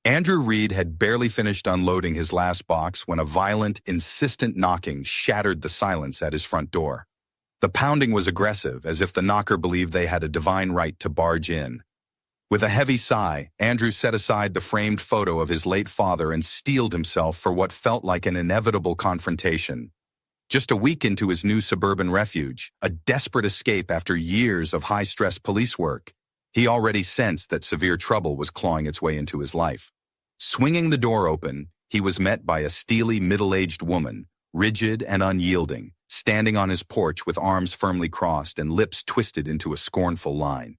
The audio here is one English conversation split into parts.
Andrew Reid had barely finished unloading his last box when a violent, insistent knocking shattered the silence at his front door. The pounding was aggressive, as if the knocker believed they had a divine right to barge in. With a heavy sigh, Andrew set aside the framed photo of his late father and steeled himself for what felt like an inevitable confrontation. Just a week into his new suburban refuge, a desperate escape after years of high-stress police work, he already sensed that severe trouble was clawing its way into his life. Swinging the door open, he was met by a steely middle-aged woman, rigid and unyielding, standing on his porch with arms firmly crossed and lips twisted into a scornful line.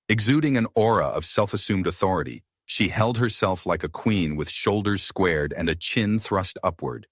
Exuding an aura of self-assumed authority, she held herself like a queen with shoulders squared and a chin thrust upward.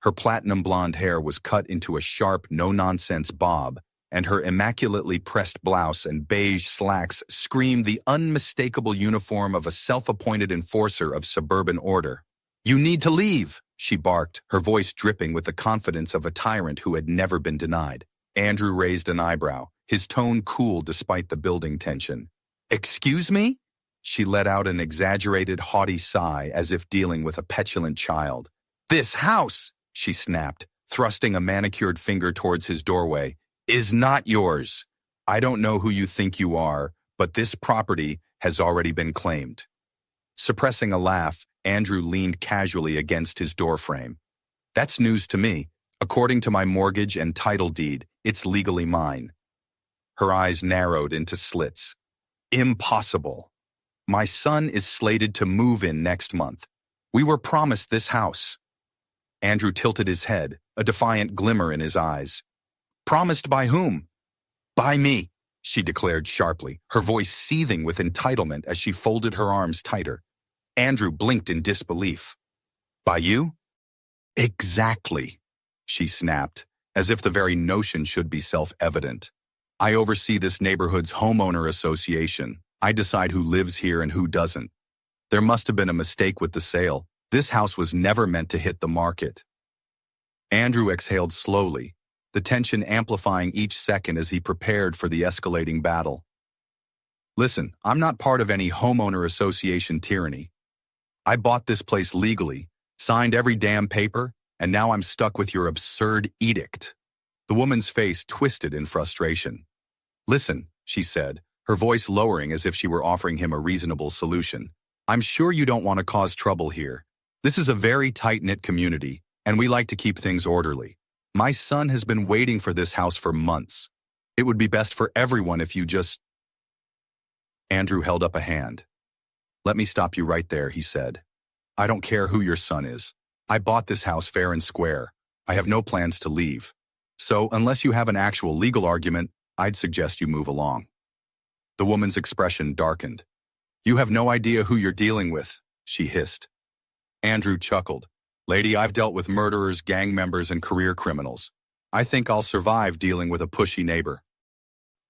Her platinum blonde hair was cut into a sharp, no-nonsense bob, and her immaculately pressed blouse and beige slacks screamed the unmistakable uniform of a self-appointed enforcer of suburban order. "You need to leave," she barked, her voice dripping with the confidence of a tyrant who had never been denied. Andrew raised an eyebrow, his tone cool despite the building tension. "Excuse me?" She let out an exaggerated, haughty sigh as if dealing with a petulant child. "This house," she snapped, thrusting a manicured finger towards his doorway, "is not yours. I don't know who you think you are, but this property has already been claimed." Suppressing a laugh, Andrew leaned casually against his doorframe. "That's news to me. According to my mortgage and title deed, it's legally mine." Her eyes narrowed into slits. "Impossible. My son is slated to move in next month. We were promised this house." Andrew tilted his head, a defiant glimmer in his eyes. "Promised by whom?" "By me," she declared sharply, her voice seething with entitlement as she folded her arms tighter. Andrew blinked in disbelief. "By you?" "Exactly," she snapped, as if the very notion should be self-evident. "I oversee this neighborhood's homeowner association. I decide who lives here and who doesn't. There must have been a mistake with the sale. This house was never meant to hit the market." Andrew exhaled slowly, the tension amplifying each second as he prepared for the escalating battle. "Listen, I'm not part of any homeowner association tyranny. I bought this place legally, signed every damn paper, and now I'm stuck with your absurd edict." The woman's face twisted in frustration. "Listen," she said, her voice lowering as if she were offering him a reasonable solution. "I'm sure you don't want to cause trouble here. This is a very tight-knit community, and we like to keep things orderly. My son has been waiting for this house for months. It would be best for everyone if you just—" Andrew held up a hand. "Let me stop you right there," he said. "I don't care who your son is. I bought this house fair and square. I have no plans to leave. So, unless you have an actual legal argument, I'd suggest you move along." The woman's expression darkened. "You have no idea who you're dealing with," she hissed. Andrew chuckled. "Lady, I've dealt with murderers, gang members, and career criminals. I think I'll survive dealing with a pushy neighbor."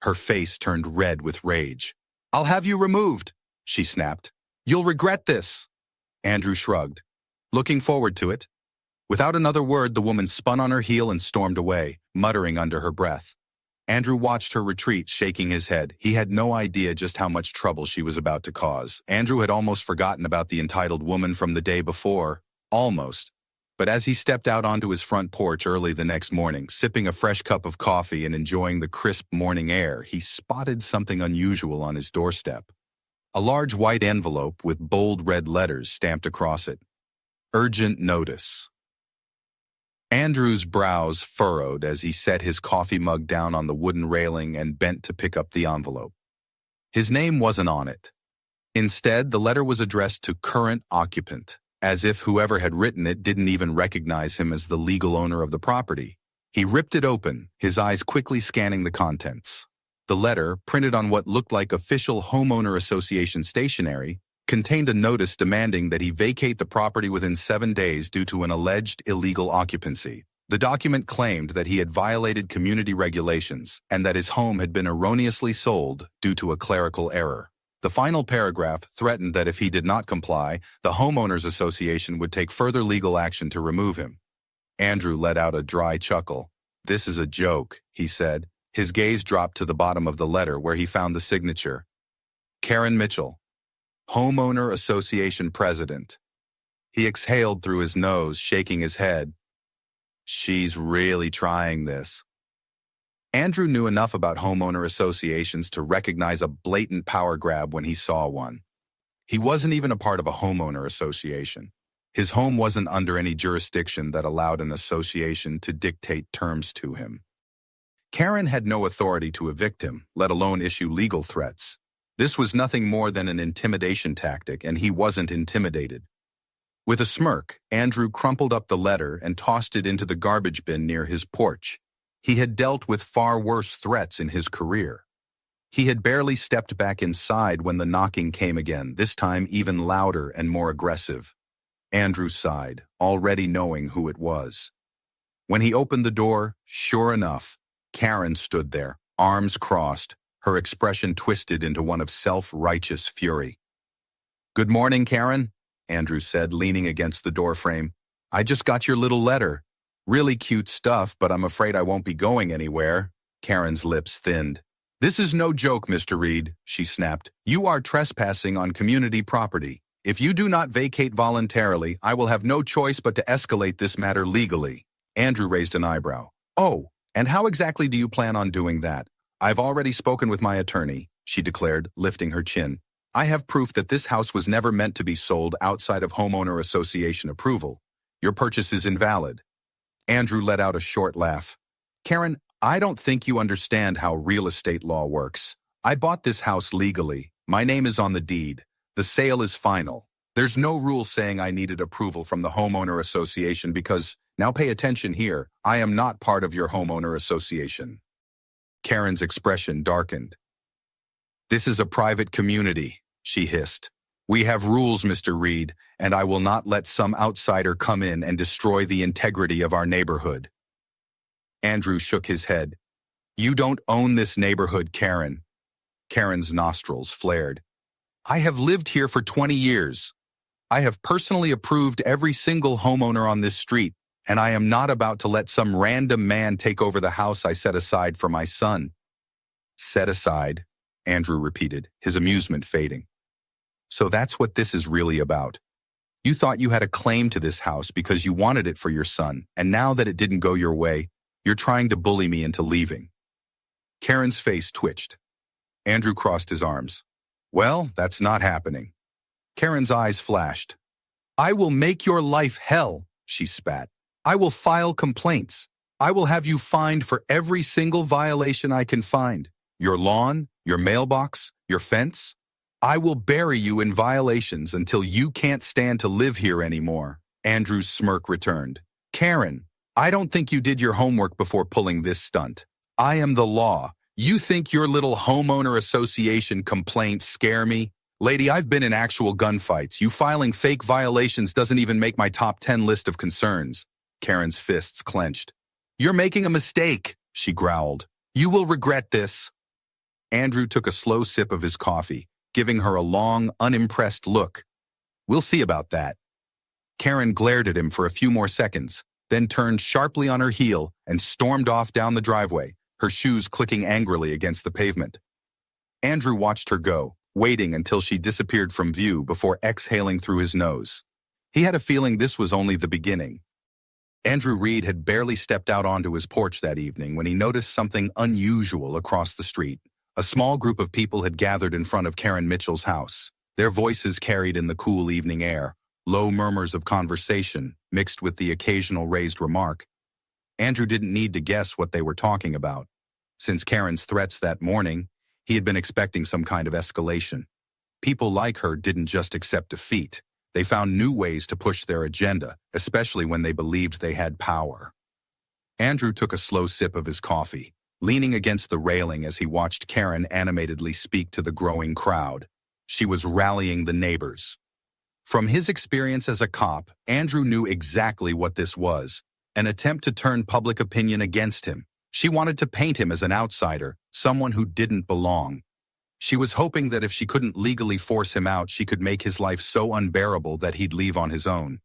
Her face turned red with rage. "I'll have you removed," she snapped. "You'll regret this." Andrew shrugged. "Looking forward to it." Without another word, the woman spun on her heel and stormed away, muttering under her breath. Andrew watched her retreat, shaking his head. He had no idea just how much trouble she was about to cause. Andrew had almost forgotten about the entitled woman from the day before. Almost. But as he stepped out onto his front porch early the next morning, sipping a fresh cup of coffee and enjoying the crisp morning air, he spotted something unusual on his doorstep. A large white envelope with bold red letters stamped across it. Urgent notice. Andrew's brows furrowed as he set his coffee mug down on the wooden railing and bent to pick up the envelope. His name wasn't on it. Instead, the letter was addressed to current occupant, as if whoever had written it didn't even recognize him as the legal owner of the property. He ripped it open, his eyes quickly scanning the contents. The letter, printed on what looked like official homeowner association stationery, contained a notice demanding that he vacate the property within 7 days due to an alleged illegal occupancy. The document claimed that he had violated community regulations and that his home had been erroneously sold due to a clerical error. The final paragraph threatened that if he did not comply, the homeowners association would take further legal action to remove him. Andrew let out a dry chuckle. "This is a joke," he said. His gaze dropped to the bottom of the letter where he found the signature. Karen Mitchell, Homeowner Association president. He exhaled through his nose, shaking his head. She's really trying this. Andrew knew enough about homeowner associations to recognize a blatant power grab when he saw one. He wasn't even a part of a homeowner association. His home wasn't under any jurisdiction that allowed an association to dictate terms to him. Karen had no authority to evict him, let alone issue legal threats. This was nothing more than an intimidation tactic, and he wasn't intimidated. With a smirk, Andrew crumpled up the letter and tossed it into the garbage bin near his porch. He had dealt with far worse threats in his career. He had barely stepped back inside when the knocking came again, this time even louder and more aggressive. Andrew sighed, already knowing who it was. When he opened the door, sure enough, Karen stood there, arms crossed, her expression twisted into one of self-righteous fury. "Good morning, Karen," Andrew said, leaning against the doorframe. "I just got your little letter. Really cute stuff, but I'm afraid I won't be going anywhere." Karen's lips thinned. "This is no joke, Mr. Reid," she snapped. "You are trespassing on community property. If you do not vacate voluntarily, I will have no choice but to escalate this matter legally." Andrew raised an eyebrow. "Oh, and how exactly do you plan on doing that?" "I've already spoken with my attorney," she declared, lifting her chin. "I have proof that this house was never meant to be sold outside of homeowner association approval. Your purchase is invalid." Andrew let out a short laugh. "Karen, I don't think you understand how real estate law works. I bought this house legally. My name is on the deed. The sale is final. There's no rule saying I needed approval from the homeowner association because, now pay attention here, I am not part of your homeowner association." Karen's expression darkened. "This is a private community," she hissed. "We have rules, Mr. Reid, and I will not let some outsider come in and destroy the integrity of our neighborhood." Andrew shook his head. "You don't own this neighborhood, Karen." Karen's nostrils flared. "I have lived here for 20 years. I have personally approved every single homeowner on this street, and I am not about to let some random man take over the house I set aside for my son." "Set aside," Andrew repeated, his amusement fading. "So that's what this is really about. You thought you had a claim to this house because you wanted it for your son, and now that it didn't go your way, you're trying to bully me into leaving." Karen's face twitched. Andrew crossed his arms. "Well, that's not happening." Karen's eyes flashed. "I will make your life hell," she spat. "I will file complaints. I will have you fined for every single violation I can find. Your lawn, your mailbox, your fence. I will bury you in violations until you can't stand to live here anymore." Andrew's smirk returned. "Karen, I don't think you did your homework before pulling this stunt. I am the law. You think your little homeowner association complaints scare me? Lady, I've been in actual gunfights. You filing fake violations doesn't even make my top 10 list of concerns." Karen's fists clenched. "You're making a mistake," she growled. "You will regret this." Andrew took a slow sip of his coffee, giving her a long, unimpressed look. "We'll see about that." Karen glared at him for a few more seconds, then turned sharply on her heel and stormed off down the driveway, her shoes clicking angrily against the pavement. Andrew watched her go, waiting until she disappeared from view before exhaling through his nose. He had a feeling this was only the beginning. Andrew Reid had barely stepped out onto his porch that evening when he noticed something unusual across the street. A small group of people had gathered in front of Karen Mitchell's house. Their voices carried in the cool evening air, low murmurs of conversation mixed with the occasional raised remark. Andrew didn't need to guess what they were talking about. Since Karen's threats that morning, he had been expecting some kind of escalation. People like her didn't just accept defeat. They found new ways to push their agenda, especially when they believed they had power. Andrew took a slow sip of his coffee, leaning against the railing as he watched Karen animatedly speak to the growing crowd. She was rallying the neighbors. From his experience as a cop, Andrew knew exactly what this was, an attempt to turn public opinion against him. She wanted to paint him as an outsider, someone who didn't belong. She was hoping that if she couldn't legally force him out, she could make his life so unbearable that he'd leave on his own.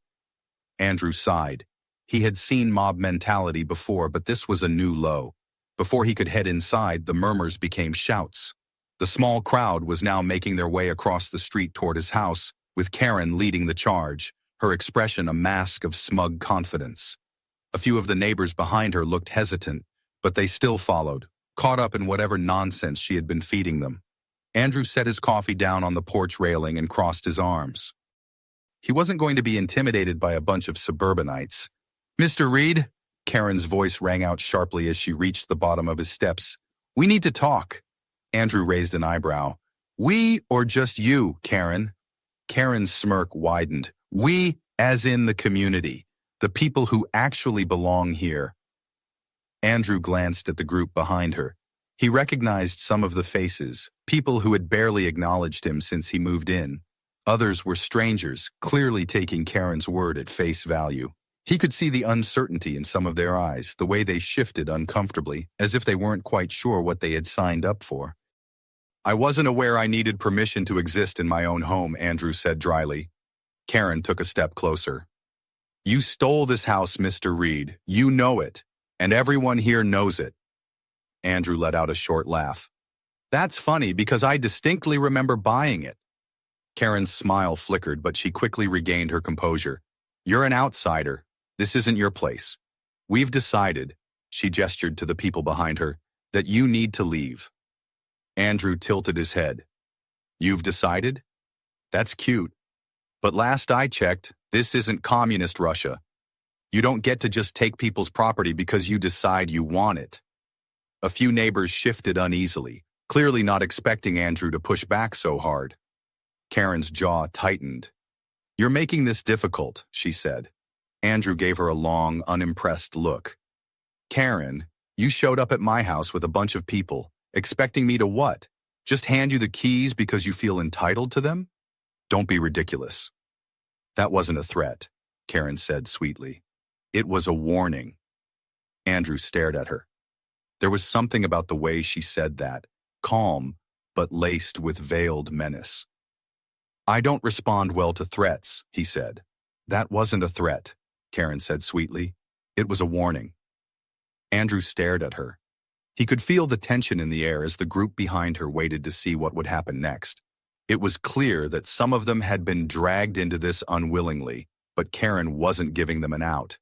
Andrew sighed. He had seen mob mentality before, but this was a new low. Before he could head inside, the murmurs became shouts. The small crowd was now making their way across the street toward his house, with Karen leading the charge, her expression a mask of smug confidence. A few of the neighbors behind her looked hesitant, but they still followed, caught up in whatever nonsense she had been feeding them. Andrew set his coffee down on the porch railing and crossed his arms. He wasn't going to be intimidated by a bunch of suburbanites. "Mr. Reid," Karen's voice rang out sharply as she reached the bottom of his steps. "We need to talk." Andrew raised an eyebrow. "We or just you, Karen?" Karen's smirk widened. "We, as in the community, the people who actually belong here." Andrew glanced at the group behind her. He recognized some of the faces, people who had barely acknowledged him since he moved in. Others were strangers, clearly taking Karen's word at face value. He could see the uncertainty in some of their eyes, the way they shifted uncomfortably, as if they weren't quite sure what they had signed up for. "I wasn't aware I needed permission to exist in my own home," Andrew said dryly. Karen took a step closer. "You stole this house, Mr. Reid. You know it, and everyone here knows it." Andrew let out a short laugh. "That's funny because I distinctly remember buying it." Karen's smile flickered, but she quickly regained her composure. "You're an outsider. This isn't your place. We've decided," she gestured to the people behind her, "that you need to leave." Andrew tilted his head. "You've decided? That's cute. But last I checked, this isn't communist Russia. You don't get to just take people's property because you decide you want it." A few neighbors shifted uneasily, clearly not expecting Andrew to push back so hard. Karen's jaw tightened. "You're making this difficult," she said. Andrew gave her a long, unimpressed look. "Karen, you showed up at my house with a bunch of people, expecting me to what? Just hand you the keys because you feel entitled to them? Don't be ridiculous." "That wasn't a threat," Karen said sweetly. "It was a warning." Andrew stared at her. There was something about the way she said that, calm, but laced with veiled menace. "I don't respond well to threats," he said. "That wasn't a threat," Karen said sweetly. "It was a warning." Andrew stared at her. He could feel the tension in the air as the group behind her waited to see what would happen next. It was clear that some of them had been dragged into this unwillingly, but Karen wasn't giving them an out.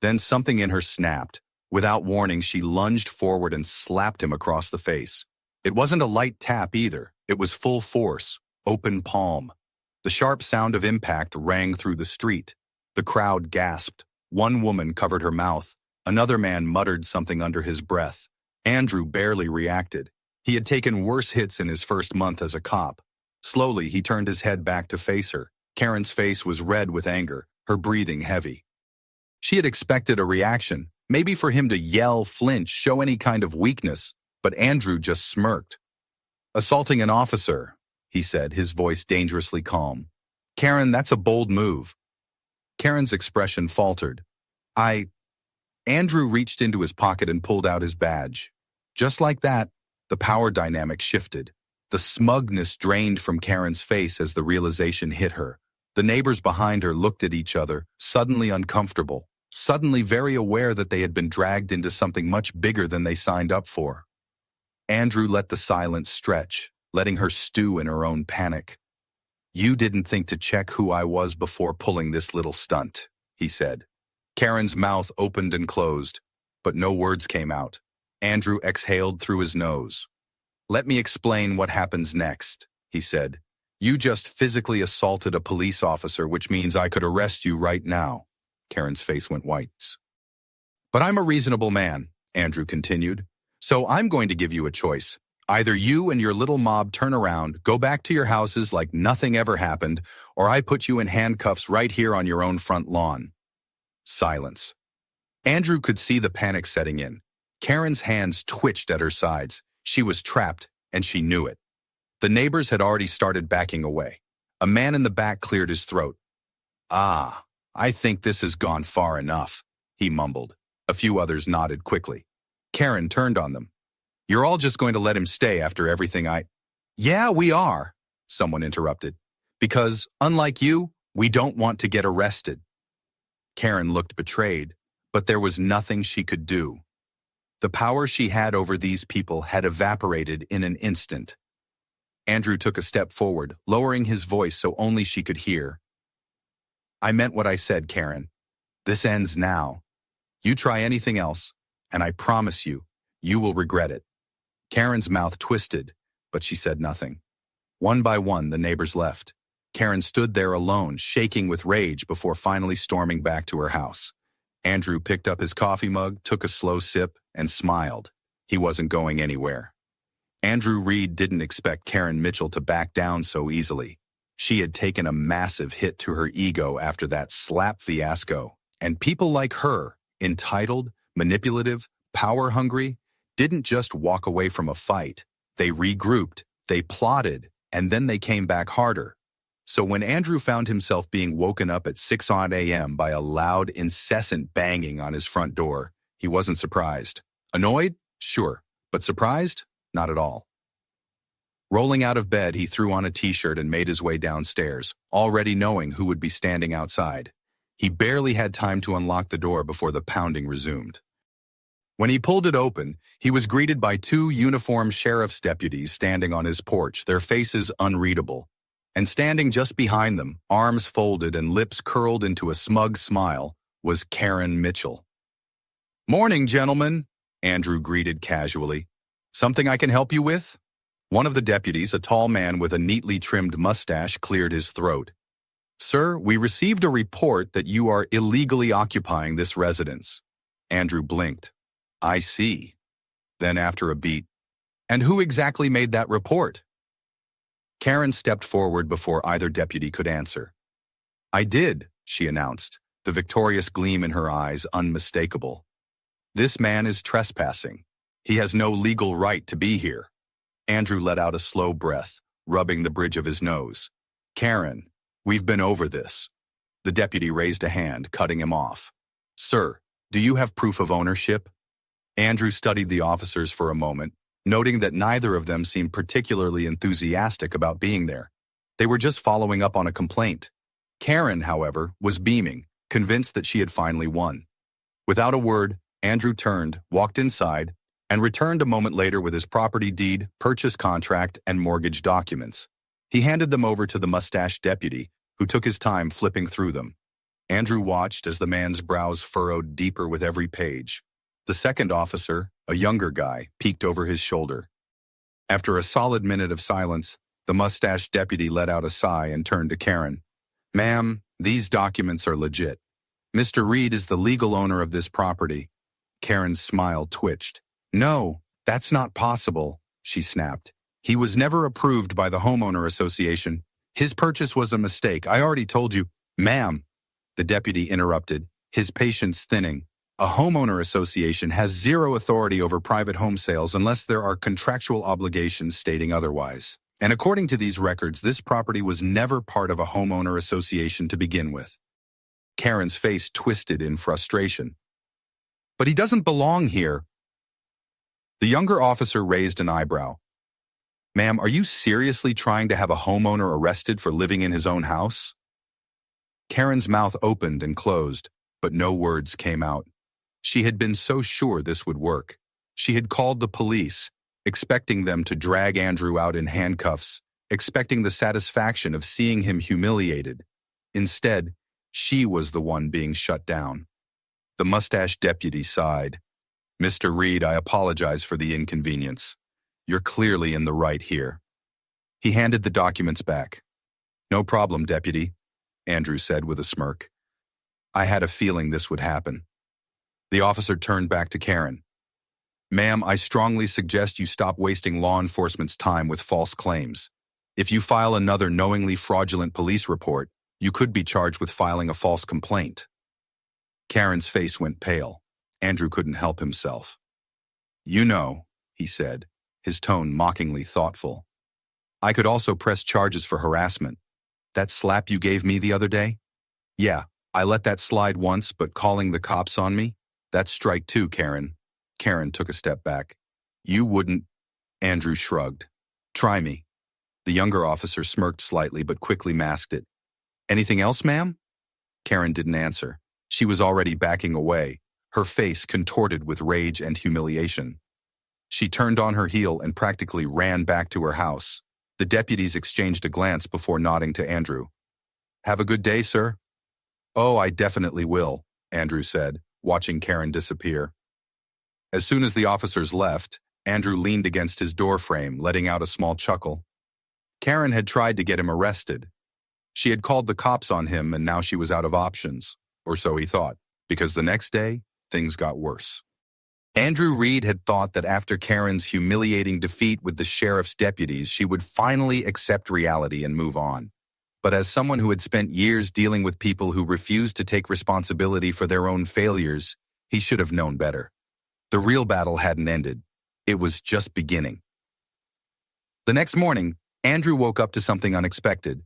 Then something in her snapped. Without warning, she lunged forward and slapped him across the face. It wasn't a light tap either. It was full force, open palm. The sharp sound of impact rang through the street. The crowd gasped. One woman covered her mouth. Another man muttered something under his breath. Andrew barely reacted. He had taken worse hits in his first month as a cop. Slowly, he turned his head back to face her. Karen's face was red with anger, her breathing heavy. She had expected a reaction, maybe for him to yell, flinch, show any kind of weakness, but Andrew just smirked. "Assaulting an officer," he said, his voice dangerously calm. "Karen, that's a bold move." Karen's expression faltered. Andrew reached into his pocket and pulled out his badge. Just like that, the power dynamic shifted. The smugness drained from Karen's face as the realization hit her. The neighbors behind her looked at each other, suddenly uncomfortable, suddenly very aware that they had been dragged into something much bigger than they signed up for. Andrew let the silence stretch, letting her stew in her own panic. "You didn't think to check who I was before pulling this little stunt," he said. Karen's mouth opened and closed, but no words came out. Andrew exhaled through his nose. "Let me explain what happens next," he said. "You just physically assaulted a police officer, which means I could arrest you right now." Karen's face went white. "But I'm a reasonable man," Andrew continued. "So I'm going to give you a choice. Either you and your little mob turn around, go back to your houses like nothing ever happened, or I put you in handcuffs right here on your own front lawn." Silence. Andrew could see the panic setting in. Karen's hands twitched at her sides. She was trapped, and she knew it. The neighbors had already started backing away. A man in the back cleared his throat. I think this has gone far enough," he mumbled. A few others nodded quickly. Karen turned on them. "You're all just going to let him stay after everything "Yeah, we are," someone interrupted. "Because, unlike you, we don't want to get arrested." Karen looked betrayed, but there was nothing she could do. The power she had over these people had evaporated in an instant. Andrew took a step forward, lowering his voice so only she could hear. I meant what I said, Karen. This ends now. You try anything else, and I promise you, you will regret it. Karen's mouth twisted, but she said nothing. One by one, the neighbors left. Karen stood there alone, shaking with rage before finally storming back to her house. Andrew picked up his coffee mug, took a slow sip, and smiled. He wasn't going anywhere. Andrew Reid didn't expect Karen Mitchell to back down so easily. She had taken a massive hit to her ego after that SLAP fiasco, and people like her, entitled, manipulative, power-hungry, didn't just walk away from a fight. They regrouped, they plotted, and then they came back harder. So when Andrew found himself being woken up at 6 a.m. by a loud, incessant banging on his front door, he wasn't surprised. Annoyed? Sure. But surprised? Not at all. Rolling out of bed, he threw on a t-shirt and made his way downstairs, already knowing who would be standing outside. He barely had time to unlock the door before the pounding resumed. When he pulled it open, he was greeted by two uniformed sheriff's deputies standing on his porch, their faces unreadable. And standing just behind them, arms folded and lips curled into a smug smile, was Karen Mitchell. "Morning, gentlemen," Andrew greeted casually. "Something I can help you with?" One of the deputies, a tall man with a neatly trimmed mustache, cleared his throat. "Sir, we received a report that you are illegally occupying this residence." Andrew blinked. "I see." Then after a beat, "And who exactly made that report?" Karen stepped forward before either deputy could answer. "I did," she announced, the victorious gleam in her eyes unmistakable. "This man is trespassing. He has no legal right to be here." Andrew let out a slow breath, rubbing the bridge of his nose. "Karen, we've been over this." The deputy raised a hand, cutting him off. "Sir, do you have proof of ownership?" Andrew studied the officers for a moment, noting that neither of them seemed particularly enthusiastic about being there. They were just following up on a complaint. Karen, however, was beaming, convinced that she had finally won. Without a word, Andrew turned, walked inside, and returned a moment later with his property deed, purchase contract, and mortgage documents. He handed them over to the mustached deputy, who took his time flipping through them. Andrew watched as the man's brows furrowed deeper with every page. The second officer, a younger guy, peeked over his shoulder. After a solid minute of silence, the mustached deputy let out a sigh and turned to Karen. "Ma'am, these documents are legit. Mr. Reid is the legal owner of this property." Karen's smile twitched. "No, that's not possible," she snapped. "He was never approved by the homeowner association. His purchase was a mistake. I already told you." "Ma'am," the deputy interrupted, his patience thinning. "A homeowner association has zero authority over private home sales unless there are contractual obligations stating otherwise. And according to these records, this property was never part of a homeowner association to begin with." Karen's face twisted in frustration. "But he doesn't belong here." The younger officer raised an eyebrow. "Ma'am, are you seriously trying to have a homeowner arrested for living in his own house?" Karen's mouth opened and closed, but no words came out. She had been so sure this would work. She had called the police, expecting them to drag Andrew out in handcuffs, expecting the satisfaction of seeing him humiliated. Instead, she was the one being shut down. The mustached deputy sighed. "Mr. Reid, I apologize for the inconvenience. You're clearly in the right here." He handed the documents back. "No problem, deputy," Andrew said with a smirk. "I had a feeling this would happen." The officer turned back to Karen. "Ma'am, I strongly suggest you stop wasting law enforcement's time with false claims. If you file another knowingly fraudulent police report, you could be charged with filing a false complaint." Karen's face went pale. Andrew couldn't help himself. "You know," he said, his tone mockingly thoughtful. "I could also press charges for harassment. That slap you gave me the other day? Yeah, I let that slide once, but calling the cops on me? That's strike two, Karen." Karen took a step back. "You wouldn't—" Andrew shrugged. "Try me." The younger officer smirked slightly but quickly masked it. "Anything else, ma'am?" Karen didn't answer. She was already backing away, her face contorted with rage and humiliation. She turned on her heel and practically ran back to her house. The deputies exchanged a glance before nodding to Andrew. "Have a good day, sir." "Oh, I definitely will," Andrew said, watching Karen disappear. As soon as the officers left, Andrew leaned against his doorframe, letting out a small chuckle. Karen had tried to get him arrested. She had called the cops on him, and now she was out of options, or so he thought, because the next day, things got worse. Andrew Reid had thought that after Karen's humiliating defeat with the sheriff's deputies, she would finally accept reality and move on. But as someone who had spent years dealing with people who refused to take responsibility for their own failures, he should have known better. The real battle hadn't ended. It was just beginning. The next morning, Andrew woke up to something unexpected.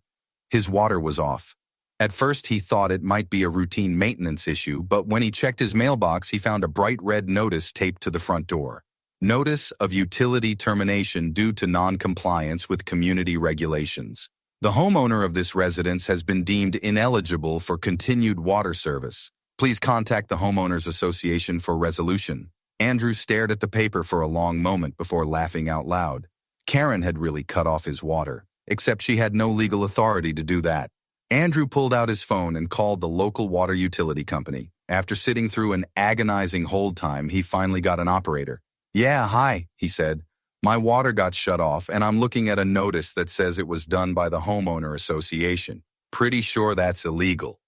His water was off. At first, he thought it might be a routine maintenance issue, but when he checked his mailbox, he found a bright red notice taped to the front door. Notice of utility termination due to non-compliance with community regulations. The homeowner of this residence has been deemed ineligible for continued water service. Please contact the Homeowners Association for resolution. Andrew stared at the paper for a long moment before laughing out loud. Karen had really cut off his water, except she had no legal authority to do that. Andrew pulled out his phone and called the local water utility company. After sitting through an agonizing hold time, he finally got an operator. "Yeah, hi," he said. "My water got shut off, and I'm looking at a notice that says it was done by the homeowner association. Pretty sure that's illegal."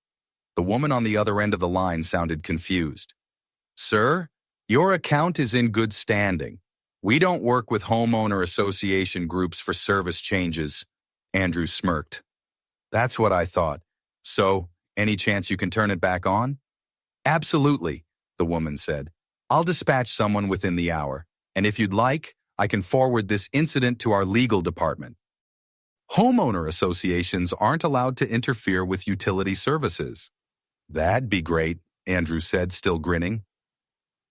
The woman on the other end of the line sounded confused. "Sir, your account is in good standing. We don't work with homeowner association groups for service changes." Andrew smirked. "That's what I thought. So, any chance you can turn it back on?" "Absolutely," the woman said. "I'll dispatch someone within the hour, and if you'd like, I can forward this incident to our legal department." Homeowner associations aren't allowed to interfere with utility services. "That'd be great," Andrew said, still grinning.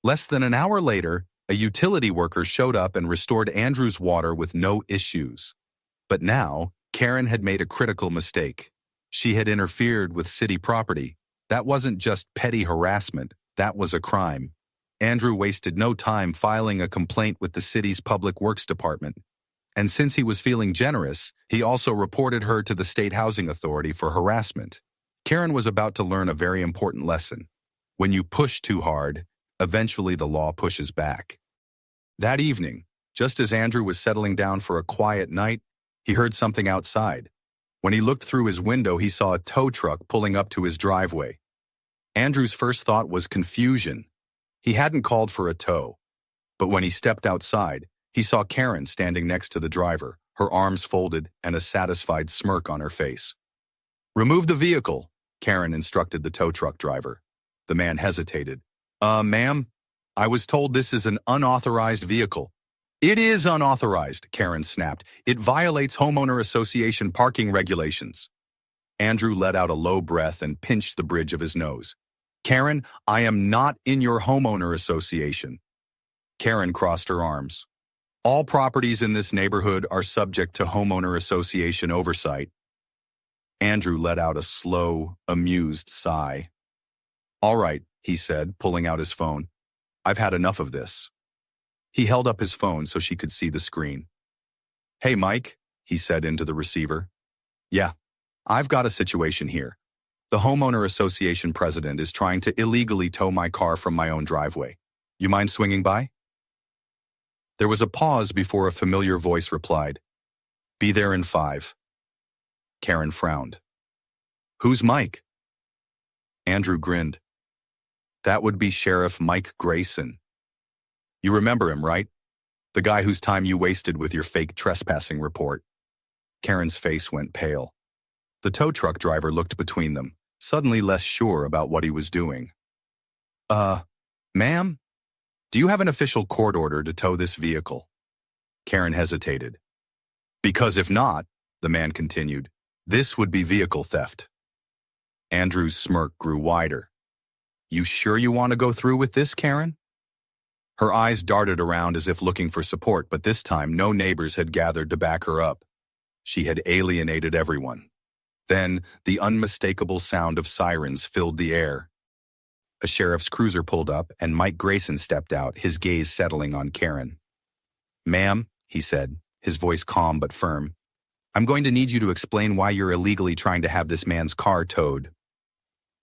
Less than an hour later, a utility worker showed up and restored Andrew's water with no issues. But now, Karen had made a critical mistake. She had interfered with city property. That wasn't just petty harassment, that was a crime. Andrew wasted no time filing a complaint with the city's Public Works Department. And since he was feeling generous, he also reported her to the State Housing Authority for harassment. Karen was about to learn a very important lesson. When you push too hard, eventually the law pushes back. That evening, just as Andrew was settling down for a quiet night, he heard something outside. When he looked through his window, he saw a tow truck pulling up to his driveway. Andrew's first thought was confusion. He hadn't called for a tow. But when he stepped outside, he saw Karen standing next to the driver, her arms folded and a satisfied smirk on her face. "Remove the vehicle," Karen instructed the tow truck driver. The man hesitated. Ma'am, I was told this is an unauthorized vehicle." "It is unauthorized," Karen snapped. "It violates homeowner association parking regulations." Andrew let out a low breath and pinched the bridge of his nose. "Karen, I am not in your homeowner association." Karen crossed her arms. "All properties in this neighborhood are subject to homeowner association oversight." Andrew let out a slow, amused sigh. "All right," he said, pulling out his phone. "I've had enough of this." He held up his phone so she could see the screen. "Hey, Mike," he said into the receiver. "Yeah, I've got a situation here. The homeowner association president is trying to illegally tow my car from my own driveway. You mind swinging by?" There was a pause before a familiar voice replied, "Be there in 5. Karen frowned. "Who's Mike?" Andrew grinned. "That would be Sheriff Mike Grayson. You remember him, right? The guy whose time you wasted with your fake trespassing report." Karen's face went pale. The tow truck driver looked between them, suddenly less sure about what he was doing. Ma'am? Do you have an official court order to tow this vehicle?" Karen hesitated. "Because if not," the man continued, "this would be vehicle theft." Andrew's smirk grew wider. "You sure you want to go through with this, Karen?" Her eyes darted around as if looking for support, but this time no neighbors had gathered to back her up. She had alienated everyone. Then the unmistakable sound of sirens filled the air. A sheriff's cruiser pulled up, and Mike Grayson stepped out, his gaze settling on Karen. "Ma'am," he said, his voice calm but firm, I'm going to need you to explain why you're illegally trying to have this man's car towed.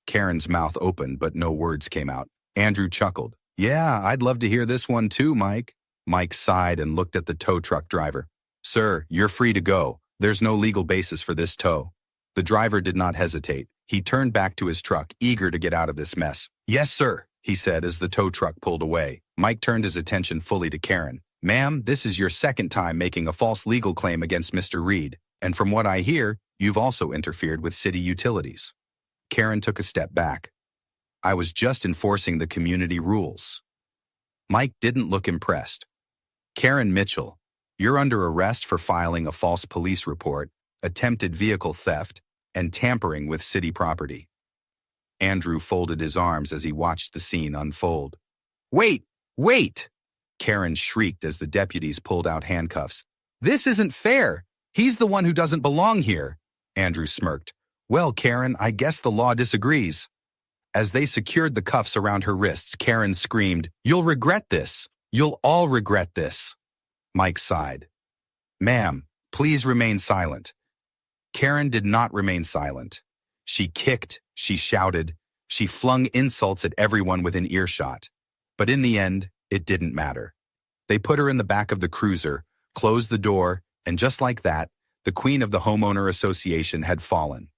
Karen's mouth opened, but no words came out. Andrew chuckled. Yeah, I'd love to hear this one too, Mike. Mike sighed and looked at the tow truck driver. Sir, you're free to go. There's no legal basis for this tow. The driver did not hesitate. He turned back to his truck, eager to get out of this mess. Yes, sir, he said as the tow truck pulled away. Mike turned his attention fully to Karen. Ma'am, this is your second time making a false legal claim against Mr. Reid, and from what I hear, you've also interfered with city utilities. Karen took a step back. I was just enforcing the community rules. Mike didn't look impressed. Karen Mitchell, you're under arrest for filing a false police report, attempted vehicle theft, and tampering with city property. Andrew folded his arms as he watched the scene unfold. Wait! Wait! Karen shrieked as the deputies pulled out handcuffs. This isn't fair! He's the one who doesn't belong here! Andrew smirked. Well, Karen, I guess the law disagrees. As they secured the cuffs around her wrists, Karen screamed, You'll regret this! You'll all regret this! Mike sighed. Ma'am, please remain silent. Karen did not remain silent. She kicked, she shouted, she flung insults at everyone within earshot. But in the end, it didn't matter. They put her in the back of the cruiser, closed the door, and just like that, the queen of the homeowner association had fallen.